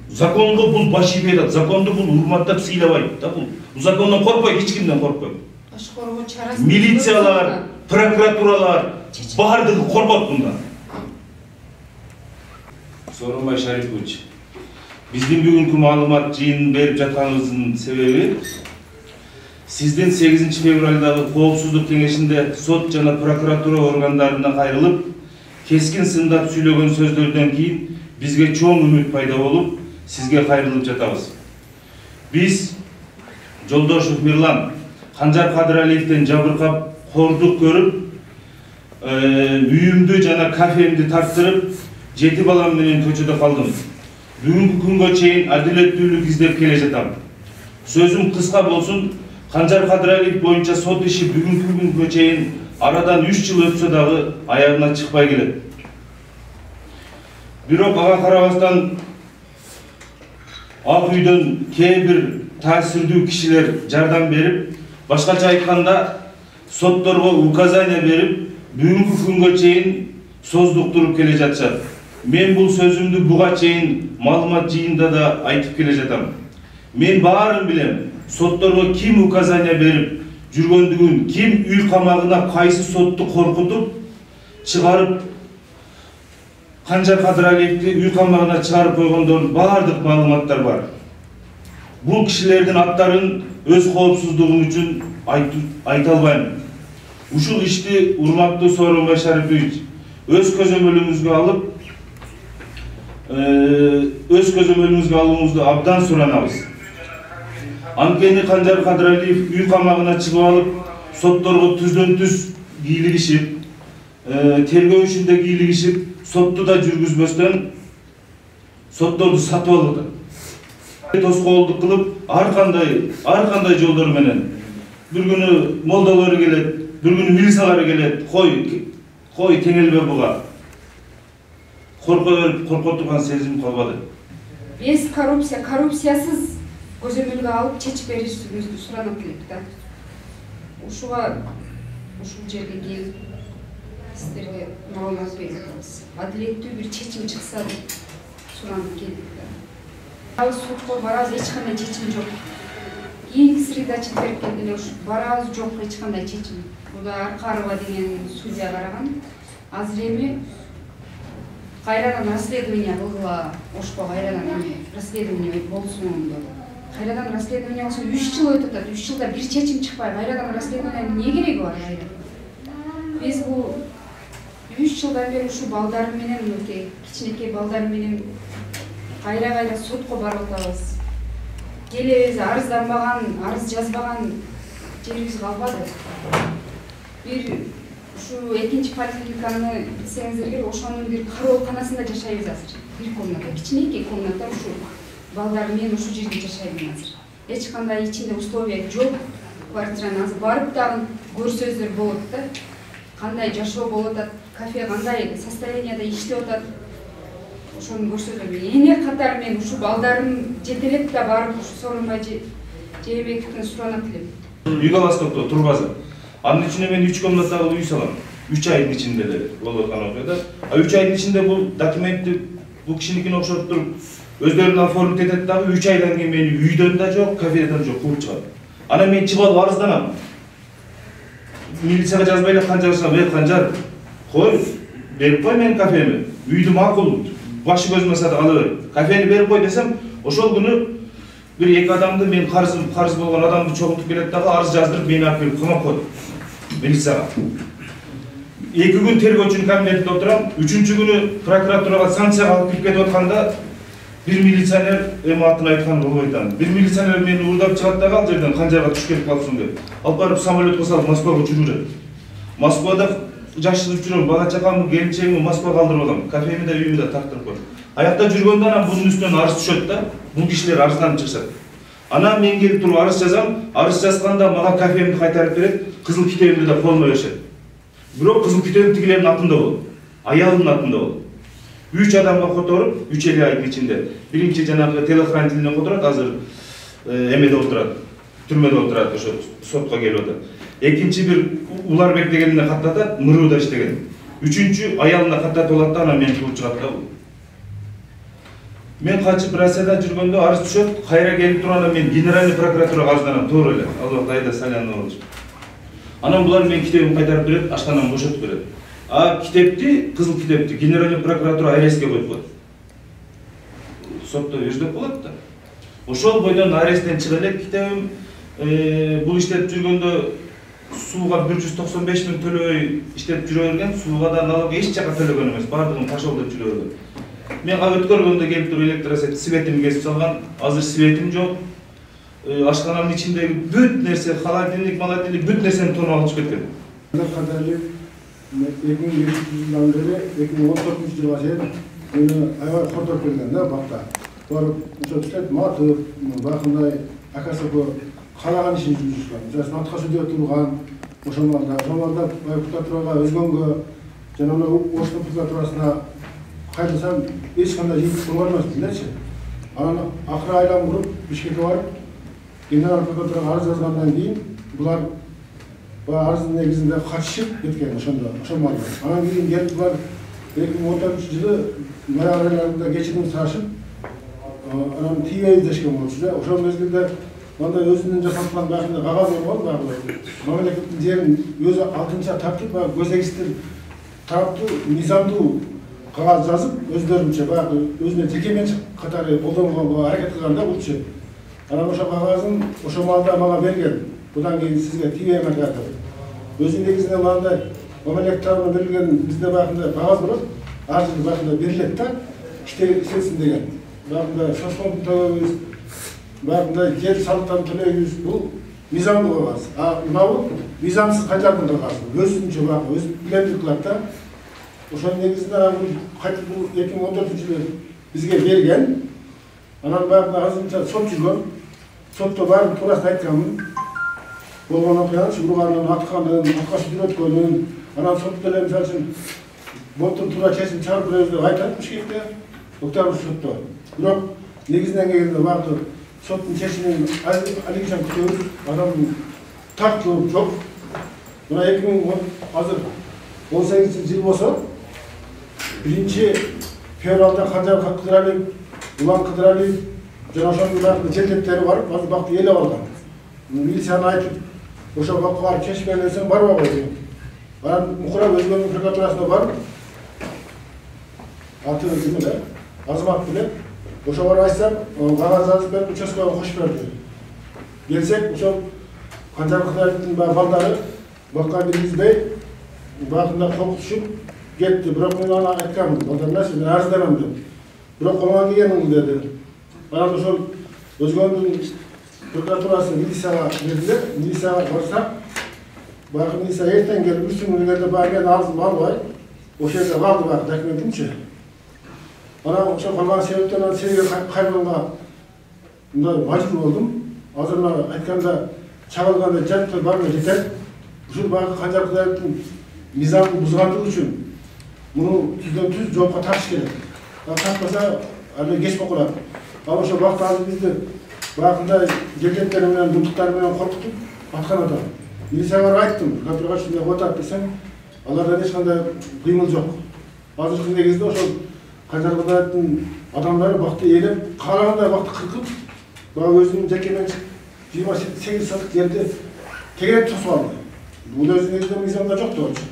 Законго бул баш ийбей, законду бул урматтап сыйлабайт да бул. Закондон коркпойт, эч кимден коркпойт. Милициялар, прокуратуралар бардыгы коркот мындан. Сооронбай Шарипович, биздин бүгүнкү маалымат жыйынын берип жатканыбыздын себеби сиздин 8 февралдагы коопсуздук кеңешинде сот жана прокуратура органдарына кайрылып, кескин сындап сүйлөгөн сөздөрдөн кийин бизге чоң үмүт пайда болуп, сизге кайрылып жатабыз. Биз Жолдошев Мирлан Канжар Кадыралиевден жабыркап, кордук көрүп, үйүмдү жана кафемди тартырып, 7 балам менен көчөдө калдым. Бүгүнкү күнгө чейин адилеттүүлүк издеп келе жатам. Сөзүм кыска болсун, Канжар Кадыралиев боюнча сот иши бүгүнкү күнгө чейин арадан 3 жыл өтсө дагы аягына чыкпай келет. Бирок ага карабастан Ак үйдөн кээ бир таасирдүү кишилер жардам берип, башкача айтканда сотторго указания берип, бүгүнкү күнгө чейин создуктуруп келе жатышат. Мен бул сөзүмдү буга чейин маалымат жыйында да айтып келе жатам. Мен баарын билем. Сотторго ким указания берип жүргөндүгүн, ким үй камагына кайсы сотту коркутуп чыгарып, Канжар Кадыралиевди үй камагына чыгарып койгондордун баардык маалыматтар бар. Бул кишилердин аттарын өз коопсуздугум үчүн айта албайм. Ушул ишти урматтуу Сооронбай Шарипович өз көзөмөлүңүзгө алууңузду абдан суранабыз. Анткени Канжар Кадыралиев үй камагына чыгып алып, сотторго түздөн-түз кийлигишип, тергөө ишинде кийлигишип, сотту да жүргүзбөстөн сотторду сатып алды. Тоскоолдук кылып, ар кандай жолдор менен бир күнү молдолору келет, бир күнү милициялары келет, кой теңелбе буга. Коркот турган сезим калбады. Биз коррупциясыз көзөмөлгө алып чечип беришибизди суранып келип да. Ушул жерге келип сиздерге маалымат берип атабыз. Адилеттүү бир чечим чыкса деп суранып келдик да. Ал сотко барабыз, эч кандай чечим жок. Кийинки средачы берип келгенде ушу барабыз, жок эч кандай чечим. Буда Аркарова деген судья караган. Азыр эми кайрадан расследование кылгыла, ошко кайрадан расследование болсун деп. Кайрадан расследование болсо 3 жыл өтүп атат. 3 жылда бир чечим чыкпай, кайрадан расследованиянын эмне кереги бар кайра? Биз бул 3 жылдан бери ушу балдар менен, кичинекей балдар менен кайра сотко барып атабыз. Келебиз, арызданбаган, арыз жазбаган жерибиз калбады. Бир ушу экинчи поликлиниканы билсеңиздер, ошонун бир кароолканасында жашайбыз азыр. Бир комната, кичинекей комната, ушу балдар менен ушу жерде жашайбыз азыр. Эч кандай ичинде условия жок. Квартираны азыр барып дагы көрсөздөр болот да. Кандай жашоо болуп атат, кафе кандай состоянияда иштеп атат. Ошону көрсөздөр. Эне катары мен ушу балдарым жетелеп да барып ушу Сооронбай Жээнбековдон суранат элем. Үй Галастокто турбаза. Анын ичине мен 3 комнаталы үй салам. 3 айдын ичинде эле болуп аткан окуяда. 3 айдын ичинде бул документти бул кишиникин окшотуп туруп өздөрүн оформить этет дагы 3 айдан кийин мени үйдөн да жок, кафеден жок кууп чыгат. Анан мен чыгып алып арызданам. Милицияга жазбай эле Канжар, Канжар, кой, берип кой менин кафеми. Үйдү макул, башы көзүмө сатып ала бер. Кафени берип кой десем, ошол күнү бир эки адамды, мен карыз болгон адамды чогултуп келет дагы арыз жаздырып мени алып келип камап койду. Милицияга. 2 күн тергөөчүнүн кабинетинде отурам. 3-чү күнү прокуратурага санкцияга алып кирип кетип атканда бир милиционер эми атын айткан болбойт аны. Бир милиционер мени уурдап чыгат дагы ал жерден Канжарга түшүп келип калсын деп. Алып барып самолетке салып Москвага жүргүзөт. Москвада жашырып жүрөм, бала чакамды, келинчегимди Москвага калтырып алам. Кафеми да үйүмдү да тартырып коем. Аякта жүргөндө анан бунун үстүнөн арыз түшөт да. Бул кишилер арызданып чыкышат. Анан мен келип туруп арыз жазам. Арыз жазганда мага кафемди кайтарып берет, кызыл китебимди да колума беришет. Бирок кызыл китебим тигилердин атында болот. Аялымдын атында болот. 3 адамга которуп, 3 айдын ичинде. Биринчи жанагы телохранительден которот, азыр эмеде отурат, түрмөдө отурат, ошо сотко келип атат. Экинчи бир Уларбек дегенине каттатат, Мырыуда иштеген. Үчүнчү аялына каттатып алат да, анан мени кууп чыгат да бул. Мен качып Россияда жүргөндө арыз түшөт, кайра келип турганда мен генеральный прокуратурага арызданам, туура эле. Албак Айда Салянович. Анан булар мен китебимди кайтарып берет, аштанан бошотуп берет. А китепти, кызыл китепти генеральный прокуратура арестке коюп коет. Сотто өждөп болот да. Ошол бойдон аресттен чыга элек китебим бул иштеп жүргөндө сууга 195 миң төлөбөй иштеп жүрө берген, сууга да налог эч жака төлөгөн эмес, бардыгын ташол деп жүрө берген. Мен өткөргөндө келип туруп электросет светим кесип салган, азыр светим жок. Ашкананын ичиндеги бүт нерсе, холодильник, бүт нерсени тонуп алып чыгып кеткен. Кадерлик 2020 жылдан бери 2014 жылга чейин мени аябай кордоп келген да бакта. Барып ошо иштеп матып, бакындай акасыбы каалаган ишин жүргүзгөн. Жана атка сүдө турган, ошолорда прокуратурага өзгөнгө жана ош прокуратурасына кайрылсам эч кандай жыйынтык турган эмес элечи. Анан акыры айлам куруп Бишкекке барып генерал прокуратурага арыз жазгандан кийин булар арыздын негизинде катышып кеткен ошол маалда. Анан кийин келип булар 2014 жылы ноябрь айында кечирим сурашып, анан тийбей дешкен болчу да. Ошол мезгилде мындай өзүнүн жасаткан баягы кагаз болгон, баягы мамлекеттин жерин өзү алтынча тартып, көзегистин тараптуу, мыйзамдуу кагаз жазып, өздөрүнчө баягы өзүнө жеке менчик катары колдонгонго аракет кылган да булчу. Анан ошол кагазын ошол маалда мага берген. Будан кийин сизге тийбейм деп. Өзү негизинде мындай мамлекет тарабынан берилген бизде баягы кагаз болот, арыз баягы берилет да, иштесин деген. Баягы соцфондун төлөйбүз, баягы жер салыктан төлөйбүз, бул мыйзамдуу кагаз. А мынабу мыйзамсыз кайтардын кагаз. Өзүнчө баягы өз билендик кылат да. Ошол негизинде кайтып 2014 жылы бизге берген. Анан баягы азырынча сот жүргөн. Сотто барып туурасын айтканмын. Болгон окуянын, урганын, атканын, атка сүдүр өткөнүн, анан сот деле мисалы үчүн боттун туура чечим чыгарып беребиз деп айтат Бишкекте, октябрь сотто. Бирок негизинен келгенде баягы соттун чечимин алегичен күтөбүз, адамдын тартылып жок. Мына 2018 жыл болсо, 1-февралда Канжар Кыдыралиев, Улан Кыдыралиев жана ошонун баягы жендеттери барып, азыр бакты элеп алган. Милицияны айтып, ошол бакка барып чечмеген нерсени барбай койду. Анан Мукураб өзгөнүн прокуратурасына барып, аты ким эле, Азамат беле, ошо барып айтсам, кагаз жазып берип, участкага кошуп берди. Келсек, ошол Канжар Кыдыралиевдин балдары бакка киргизбей, бакында коркутушуп кетти. Бирок мен аны айтканмын, балдарына сен арызданам деп. Бирок колуңа келгениң деди. Анан ошол өзгөнүн прокуратурасы милицияга бердилер. Милицияга барсак, баягы милиция эртең келип үстүмө келгенде баягы мен арызымды албай, ошол жерде калды баягы документимчи. Анан ошол калган себептен анан сенге кайрылганга мындай мажбур болдум. Азыр мына айтканда чагылганда жатты бармай жетет. Ушул баягы Канжар Кыдыралиевдин мыйзамын бузгандыгы үчүн муну түздөн-түз жоопко тартыш керек. Тартпаса аны кеч болуп калат. Ал ошол бакта азыр бизди баягындай жендеттери менен, дундуктары менен коркутуп аткан адам. Милицияга айттым, прокуратурага ушундай болуп атат десем, алардан эч кандай кыймыл жок. Азыркы негизде ошол Канжар Кыдыралиевдин адамдары бакты ээлеп, каалагандай бакты кыркып, баягы өзүнүн жеке менчик 28 соток жерди тегерек тосуп алды. Бул өзү негизде мыйзамда жок болчу.